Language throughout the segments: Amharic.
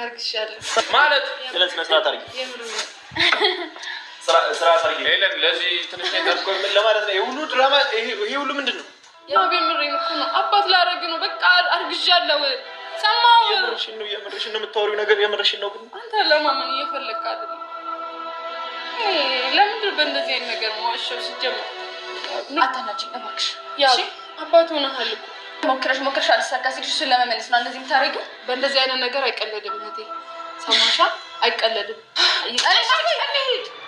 አርግሻለሁ ማለት ስለዚህ መስራት አርጊ ስራ አርጊ ሄለን ለዚህ ትንሽ ተጠቆ ምን ለማለት ነው የሁሉ ድራማ ይሄ ሁሉ ምንድነው ያው የምሬን እኮ ነው አባት ላረግ ነው በቃ አርግሻለሁ ሰማው የምርሽን ነው የምታወሪው ነገር የምርሽን ነው ግን አንተ ለማመን እየፈለክ አይደል ለምንድን በእንደዚህ አይነት ነገር መዋሸው ሲጀምር አታናጂ እባክሽ ያው አባት ሆነሃል እኮ ሞክረሽ አልሳካልሽ እሱን ለመመለስ ነው እንደዚህ የምታደርጊው በእንደዚህ አይነት ነገር አይቀለድም እህቴ ሰማሻ አይቀለድም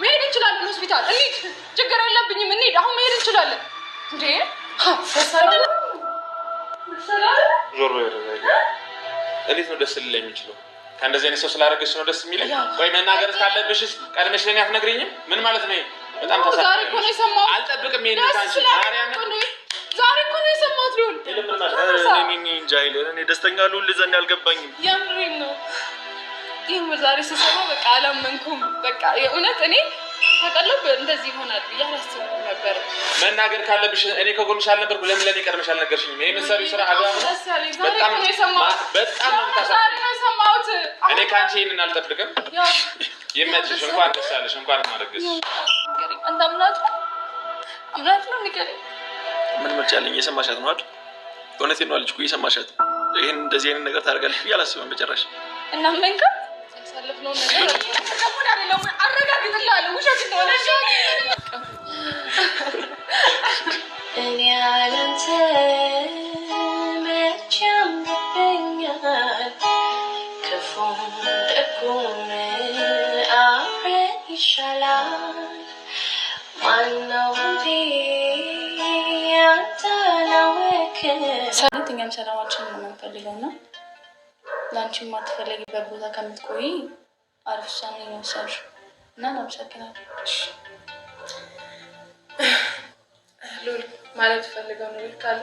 መሄድ እንችላለን ሆስፒታል እንሂድ ችግር የለብኝም እንሂድ አሁን መሄድ እንችላለን እንዴ ዞር እንዴት ነው ደስ ሊለኝ የሚችለው ከእንደዚህ አይነት ሰው ስላደረገች ነው ደስ የሚለኝ ወይ መናገር ካለብሽ ቀድመሽ ለኔ አትነግሪኝም ምን ማለት ነው በጣም ዛሬ እኮ ነው የሰማሁት አልጠብቅም ይሄን ታንቺ ማርያም ዛሬ እኮ ነው የሰማሁት ሊሆን እኔ እንጃ አይደል እኔ ደስተኛ ልሁን ልዘን ያልገባኝም የምሬን ነው ይሄን ዛሬ ስሰማ በቃ አላመንኩም በቃ የእውነት እኔ ተቀለብ እንደዚህ ይሆናል ብዬ አላሰብኩም ነበር መናገር ካለብሽ እኔ ከጎንሽ አልነበርኩ ለምን ለኔ ቀድመሽ አልነገርሽኝም ይሄ ምሳሌ ስራ አጋም ነው በጣም ነው የሰማሁት እኔ ካንቺ ይሄንን አልጠብቅም የመጥሽ እንኳን ደስ ያለሽ እንኳን ማረግሽ አንተ አምናት ነው ንገረኝ ምን መርጫለኝ የሰማሻት ነው አይደል እውነቴን ነው አለች እኮ የሰማሻት ይሄን እንደዚህ አይነት ነገር ታደርጋለች ብዬ አላስብም በጭራሽ እና መንካ ያሳለፍነው ነገር ተቀበል አይደለም አረጋግጥልሃለሁ ውሸት እንደሆነ እኔ አንተ መቼም ብኛል ክፉም ደጉም አብረን ይሻላል ማነው ሰራተኛም ሰላማችንን ነው የምንፈልገው እና ለአንቺ የማትፈለጊበት ቦታ ከምትቆይ አሪፍ ውሳኔ ነው የወሰንሽው እና እናመሰግናለን። ሉል ማለት ፈልገው ነው ካለ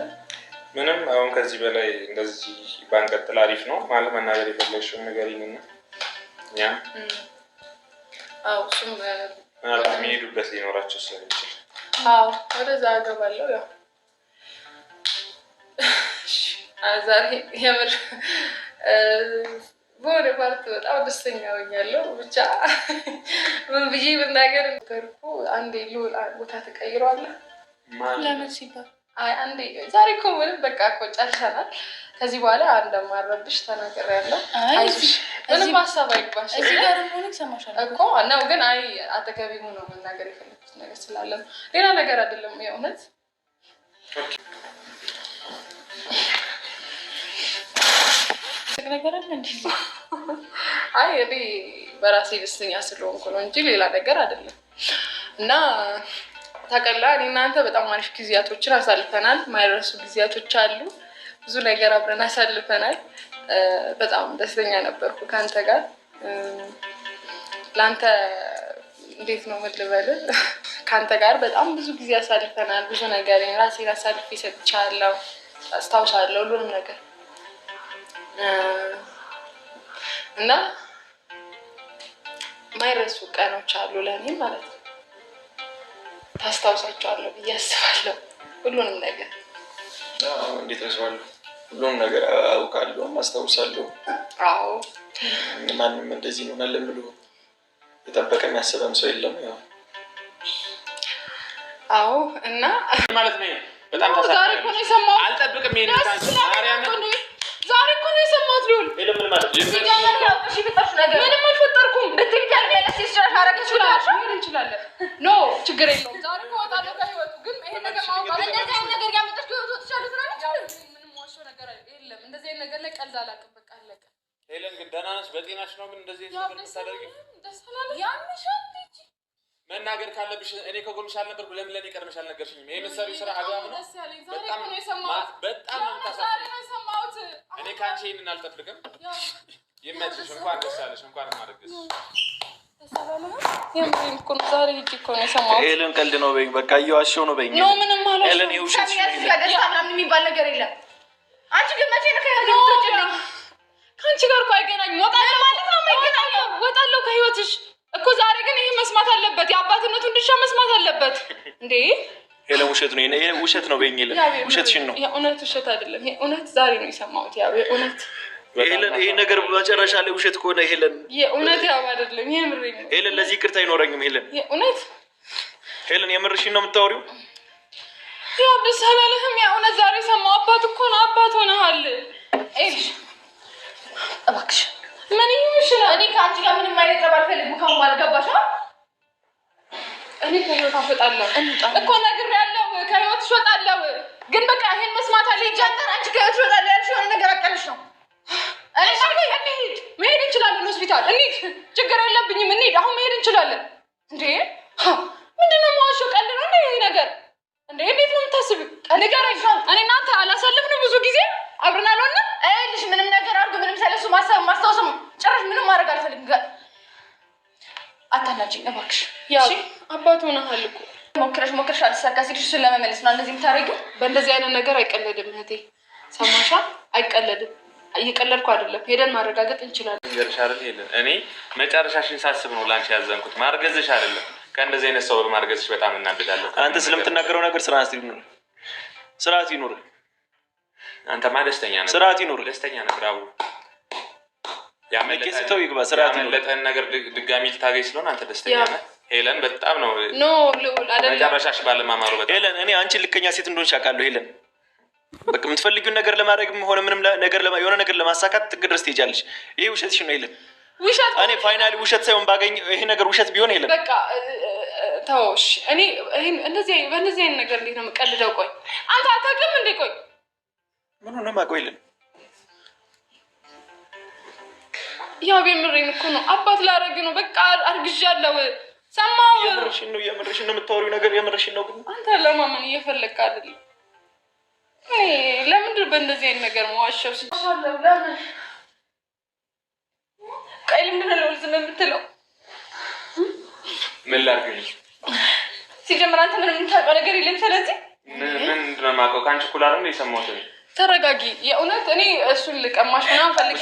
ምንም አሁን ከዚህ በላይ እንደዚህ ባንቀጥል አሪፍ ነው ማለት መናገር የፈለግሽውን ነገር ይልና ያ እሱም ምናልባት የሚሄዱበት ሊኖራቸው ስለሚችል ወደዛ አገባለሁ ያው ዛሬ የምር በሆነ ፓርት በጣም ደስተኛ ሆኛለሁ ብቻ ምን ብዬ ብናገር ገርኩ አንዴ ሉል ቦታ ተቀይሯል ለምን ሲባል አንዴ ዛሬ እኮ ምንም በቃ እኮ ጨርሰናል ከዚህ በኋላ እንደማረብሽ ተናግሬያለሁ አይዞሽ ምንም ሀሳብ አይግባሽ እዚህ ጋር ሆነ ሰማሻል እኮ ነው ግን አጠገቤ ሆኖ መናገር የፈለኩት ነገር ስላለ ሌላ ነገር አይደለም የእውነት ነገር አለ እንዴ እኔ በራሴ ደስተኛ ስለሆንኩ ነው እንጂ ሌላ ነገር አይደለም እና ታውቃለህ እኔ እናንተ በጣም አሪፍ ጊዜያቶችን አሳልፈናል ማይረሱ ጊዜያቶች አሉ ብዙ ነገር አብረን አሳልፈናል በጣም ደስተኛ ነበርኩ ካንተ ጋር ላንተ እንዴት ነው ልበልህ ካንተ ጋር በጣም ብዙ ጊዜ አሳልፈናል ብዙ ነገር ራሴን አሳልፌ ሰጥቻለሁ አስታውሳለሁ ሁሉንም ነገር እና ማይረሱ ቀኖች አሉ ለኔ ማለት ነው ታስታውሳቸዋለሁ ብዬ አስባለሁ ሁሉንም ነገር እንዴት አስባለሁ ሁሉንም ነገር አውቃለሁ አስታውሳለሁ ማንም እንደዚህ ነው ማለት ብሎ የጠበቀ የሚያስበም ሰው የለም ያው እና ማለት ነው በጣም ዛሬ እኮ ነው የሰማሁት አልጠብቅም ይሄን ታንቺ ማርያም ዛሬ እኮ ነው የሰማሁት ሉል ምን ማለት ምንም አልፈጠርኩም እንችላለን ኖ ችግር የለውም ዛሬ እኮ እወጣለሁ ከህይወቱ ግን ይሄን ነገር ማወቅ እንደዚህ አይነት ነገር ያመጣሽ ከህይወቱ ትችላለሽ ምንም ዋሽው ነገር የለም እንደዚህ አይነት ነገር ላይ ቀልድ አላውቅም በቃ አለቀ ሄለን ግን ደህና ነሽ በጤናሽ ነው ግን እንደዚህ ነገር ታደርጊ መናገር ካለብሽ እኔ ከጎንሽ አልነበርኩ ለምን ለኔ ቀድመሽ አልነገርሽኝም ይሄ ምሳሌ ስራ አጋም ነው በጣም ነው የሰማሁት እኔ ካንቺ ይሄንን አልጠብቅም የመጥሽ እንኳን ደስ ያለሽ እንኳን ማረግሽ የምሬን እኮ ነው ዛሬ እኮ ነው የሰማሁት ሄለን ቀልድ ነው በይኝ በቃ እየዋሸሁ ነው በይኝ ምንም ማለት ሄለን ይውሸት ከደስታ ምናምን የሚባል ነገር የለም አንቺ ግን መቼ ነው ከህይወት የምትወጪልኝ ከአንቺ ጋር እኮ አይገናኝም ወጣለሁ ከህይወትሽ እኮ ዛሬ ግን ይሄ መስማት አለበት የአባትነቱን ድርሻ መስማት አለበት እንዴ ሄለን ውሸት ነው ይሄ ውሸት ነው በይኝ ሄለን ውሸትሽን ነው የእውነት ውሸት አይደለም የእውነት ዛሬ ነው የሰማሁት ያው የእውነት ሄለን ይሄ ነገር በመጨረሻ ላይ ውሸት ከሆነ ሄለን የእውነት ያው አይደለም የምሬን ነው። ሄለን ለዚህ ይቅርታ አይኖረኝም። ሄለን የእውነት ሄለን የምርሽን ነው የምታወሪው? ያው ደስ አላለህም? የእውነት ዛሬ ሰማሁ። አባት እኮ ነው አባት ሆነሃል። እሺ እባክሽ ምን ይሁንሽና እኔ ከአንቺ ጋር ምንም አይነት ጠብ አልፈልግም። ካሁን በኋላ ገባሽ? እኔ ከህይወት አፈጣለሁ እኮ ነግሬያለሁ። ከህይወት እወጣለሁ። ግን በቃ ይሄን መስማት አለ ይጃንተር አንቺ ከህይወት እወጣለሁ ያልሽ የሆነ ነገር አቀልሽ ነው። እኔ እንሂድ፣ መሄድ እንችላለን። ሆስፒታል እንሂድ፣ ችግር የለብኝም። እንሂድ፣ አሁን መሄድ እንችላለን። እንዴ ምንድነው የማዋሸው? ቀልድ ነው እንዴ ይሄ ነገር? እንዴ እንዴት ነው የምታስቢው? ንገረኝ። እኔ እናንተ አላሳለፍንም ብዙ ጊዜ አብረን አልሆንም። አይልሽ ምንም ነገር አድርጎ ምንም ስለሱ ማስታወስም ጭራሽ ምንም ማድረግ አልፈልግም። አታናጂኝ እባክሽ። ያው አባቱ ሆነሃል እኮ ሞክረሽ አልተሳካ ሲልሽ እሱን ለመመለስ ነው እንደዚህ የምታደርጊው። በእንደዚህ አይነት ነገር አይቀለድም እህቴ፣ ሰማሻ? አይቀለድም። እየቀለድኩ አይደለም። ሄደን ማረጋገጥ እንችላለን። ገርሽ አይደል? ሄለን እኔ መጨረሻሽን ሳስብ ነው ላንቺ ያዘንኩት። ማርገዝሽ አይደለም። ከእንደዚህ አይነት ሰው በማርገዝሽ በጣም እናድዳለሁ። አንተ ስለምትናገረው ነገር ስርዓት ይኑር። አንተማ ደስተኛ ነህ። ስርዓት ይኑር። ደስተኛ ነህ። ብራቮ። ያመለጠው ይግባ። ስርዓት ይኑር። ያመለጠን ነገር ድጋሚ ልታገኝ ስለሆነ አንተ ደስተኛ ነህ። ሄለን በጣም ነው መጨረሻሽ ባለማማሩ በጣም ሄለን፣ እኔ አንቺ ልከኛ ሴት እንደሆንሽ አውቃለሁ ሄለን። በቃ የምትፈልጊውን ነገር ለማድረግም ሆነ ምንም ነገር የሆነ ነገር ለማሳካት ጥግ ድረስ ትሄጃለሽ። ይሄ ውሸትሽ ነው ሄለን። ውሸት እኔ ፋይናሊ ውሸት ሳይሆን ባገኝ ይሄ ነገር ውሸት ቢሆን ሄለን በቃ ተውሽ። እኔ ይሄን በእንደዚህ አይነት ነገር እንዴት ነው የምቀልደው? ቆይ አንተ አታውቅም እንዴ? ቆይ ምን ሆነ ማቆይ ሄለን? ያው የምሬን እኮ ነው። አባት ላረግ ነው በቃ አርግዣለሁ። ሰማው። የምርሽን ነው የምታወሪው ነገር የምርሽን ነው? ግን አንተ ለማመን እየፈለግክ አይደል? ለምንድን በእንደዚህ አይነት ነገር መዋሸው? ለምን ቀይ ለምንድን ነው ዝም የምትለው? ምን ላድርግ? ሲጀምር አንተ ምንም የምታውቀው ነገር የለም። ስለዚህ ምንድን ነው የማውቀው? ከአንቺ እኩል አይደል የሰማሁት? ተረጋጊ። የእውነት እኔ እሱን ልቀማሽ ምናምን ፈልጌ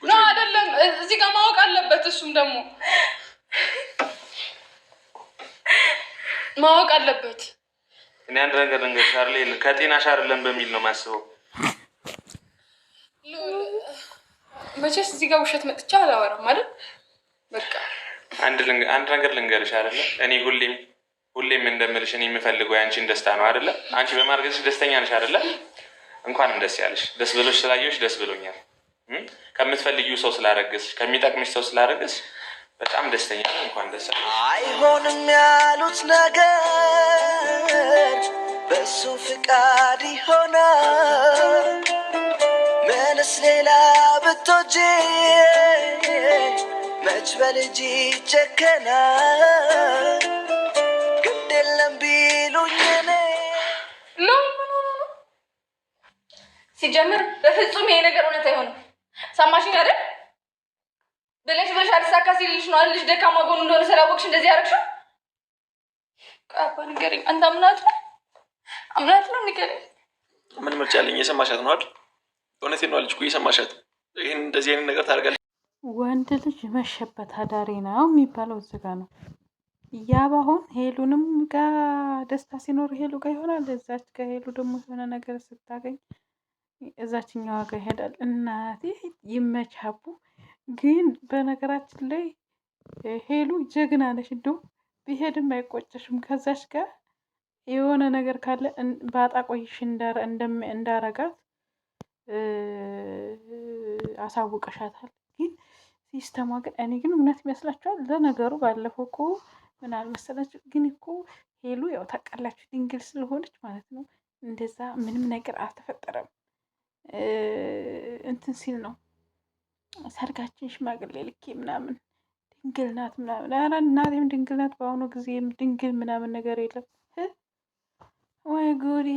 ነው አይደለም። እዚህ ጋር ማወቅ አለበት። እሱም ደግሞ ማወቅ አለበት። እኔ አንድ ነገር ልንገርሽ አይደል? ከጤናሽ አይደለም በሚል ነው የማስበው። መቼስ እዚህ ጋር ውሸት መጥቻ አላወራም አይደል? በቃ አንድ ነገር ልንገርሽ አይደለ? እኔ ሁሌም እንደምልሽ እኔ የምፈልገው ያንቺን ደስታ ነው አይደለ? አንቺ በማርገዝሽ ደስተኛ ነሽ አይደለ? እንኳንም ደስ ያለሽ። ደስ ብሎሽ ስላየሁሽ ደስ ብሎኛል። ከምትፈልጊው ሰው ስላረገዝሽ፣ ከሚጠቅምሽ ሰው ስላረገዝሽ በጣም ደስተኛ ነኝ። እንኳን ደስ ያለሽ። አይሆንም ያሉት ነገር በሱ ፍቃድ ይሆናል። ምንስ ሌላ ብትወጂ መች በልጅ ይጨከናል። ግድ የለም ቢሉኝ እኔ ሲጀምር በፍጹም ይሄ ነገር እውነት አይሆንም። ሰማሽኝ አይደል? ብለሽ አልሳካ ሲልሽ ነው ልጅ ደካማ ጎን እንደሆነ ስላወቅሽ እንደዚህ ያደረግሽው። አባ ንገረኝ። አንተ አምናት ነው ንገረኝ። ምን ምርጫ አለኝ? የሰማሻት ነው አይደል? እውነቴን ነው አለች እኮ የሰማሻት። ይሄን እንደዚህ አይነት ነገር ታደርጋለች። ወንድ ልጅ መሸበት አዳሪ ነው የሚባለው እዚህ ጋ ነው። ያ ባሁን ሄሉንም ጋር ደስታ ሲኖር ሄሉ ጋር ይሆናል። እዛች ከሄሉ ደግሞ የሆነ ነገር ስታገኝ እዛችኛዋ ጋር ይሄዳል። እናቴ ይመቻቡ። ግን በነገራችን ላይ ሄሉ ጀግና ነሽ። እንደው ቢሄድም አይቆጨሽም። ከዛች ጋር የሆነ ነገር ካለ ባጣ ቆይሽ እንዳረጋት አሳውቀሻታል። ግን ሲስተማ ግን እኔ ግን እውነት ይመስላችኋል? ለነገሩ ባለፈው እኮ ምን አልመሰላችሁ? ግን እኮ ሄሉ ያው ታውቃላችሁ ድንግል ስለሆነች ማለት ነው እንደዛ ምንም ነገር አልተፈጠረም። እንትን ሲል ነው ሰርጋችን ሽማግሌ ልኬ ምናምን ድንግል ናት ምናምን። ኧረ እናቴም ድንግል ናት። በአሁኑ ጊዜም ድንግል ምናምን ነገር የለም። ወይ ጉድ!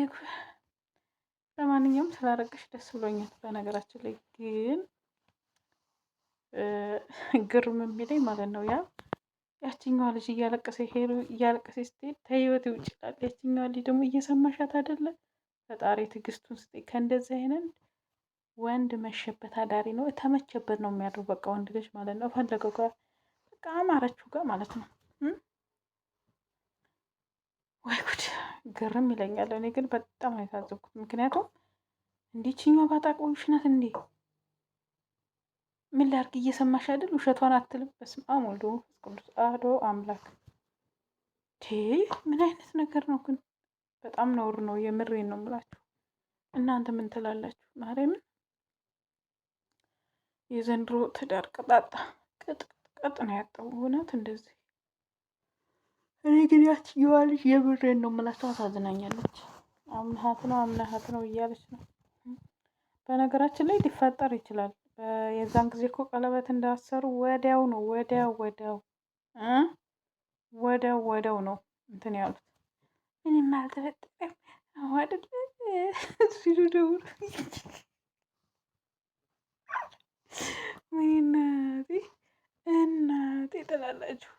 ለማንኛውም ስላረገሽ ደስ ብሎኛል። በነገራችን ላይ ግን ግርም የሚለኝ ማለት ነው ያችኛዋ ልጅ እያለቀሰ ሄሉ እያለቀሰ ስትሄድ ተህይወት ይውጭላል። ያችኛዋ ልጅ ደግሞ እየሰማሻት አይደለ? ፈጣሪ ትዕግስቱን ስጠኝ። ከእንደዚህ አይነት ወንድ መሸበት አዳሪ ነው። ተመቸበት ነው የሚያድሩ። በቃ ወንድ ልጅ ማለት ነው ፈለገው ጋር በቃ አማረችው ጋር ማለት ነው። ወይ ጉድ! ግርም ይለኛል። እኔ ግን በጣም ነው የታዘብኩት። ምክንያቱም እንዲችኛዋ ባጣቆሽ ናት እንዴ ምን ላድርግ? እየሰማሽ አይደል? ውሸቷን አትልም። በስመ አብ ወወልድ ወመንፈስ ቅዱስ አሐዱ አምላክ። ምን አይነት ነገር ነው ግን? በጣም ነውር ነው። የምሬን ነው የምላችሁ። እናንተ ምን ትላላችሁ? ማርያምን የዘንድሮ ትዳር ቅጣጣ ቅጥ ነው ያጣው። እውነት እንደዚህ እኔ ግን ያችየዋ ልጅ የምሬን ነው የምላችሁ አሳዝናኛለች። አምናሃት ነው እያለች ነው። በነገራችን ላይ ሊፈጠር ይችላል። የዛን ጊዜ እኮ ቀለበት እንዳሰሩ ወዲያው ነው እንትን ያሉት። ምንም አልተፈጠረም አይደል ሲሉ ደውሉ። እናቴ ትላላችሁ።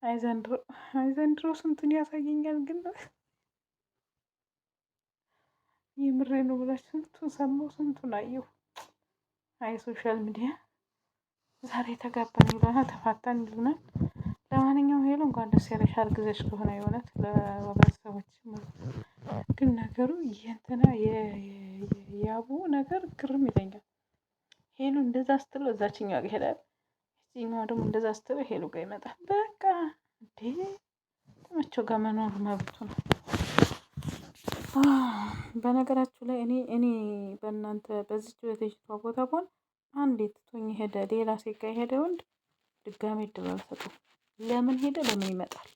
አይ ዘንድሮ ስንቱን ያሳየኛል ግን የምሬ ነው ብላችሁ ስንቱን ሰማሁ፣ ስንቱን አየሁ። አይ ሶሻል ሚዲያ ዛሬ ተጋባን ይሉናል፣ ተፋታን ይሉናል። ለማንኛውም ሄሉ እንኳን ደስ ያለሽ፣ አርግዘሽ ከሆነ የእውነት ለቤተሰቦች ግን ነገሩ የእንትና የያቡ ነገር ግርም ይለኛል። ሄሉ እንደዛ ስትለው እዛችኛው ጋር ይሄዳል፣ እዚህኛው ደግሞ እንደዛ ስትለው ሄሉ ጋር ይመጣል። በቃ እንዴ ተመቸው ጋር መኖር መብቱ ነው። በነገራችሁ ላይ እኔ በእናንተ በዚች በተሽቷ ቦታ ሆን አንድ ትቶኝ ሄደ፣ ሌላ ሴት ጋር የሄደ ወንድ ድጋሜ እድል አልሰጠውም። ለምን ሄደ? ለምን ይመጣል?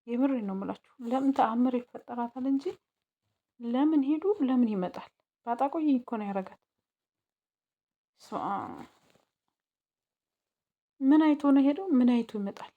የምሬ ነው የምላችሁ። ለምን ተአምር ይፈጠራታል እንጂ ለምን ሄዱ? ለምን ይመጣል? ባጣቆይ እኮ ነው ያደርጋት። ምን አይቶ ነው ሄደው? ምን አይቶ ይመጣል?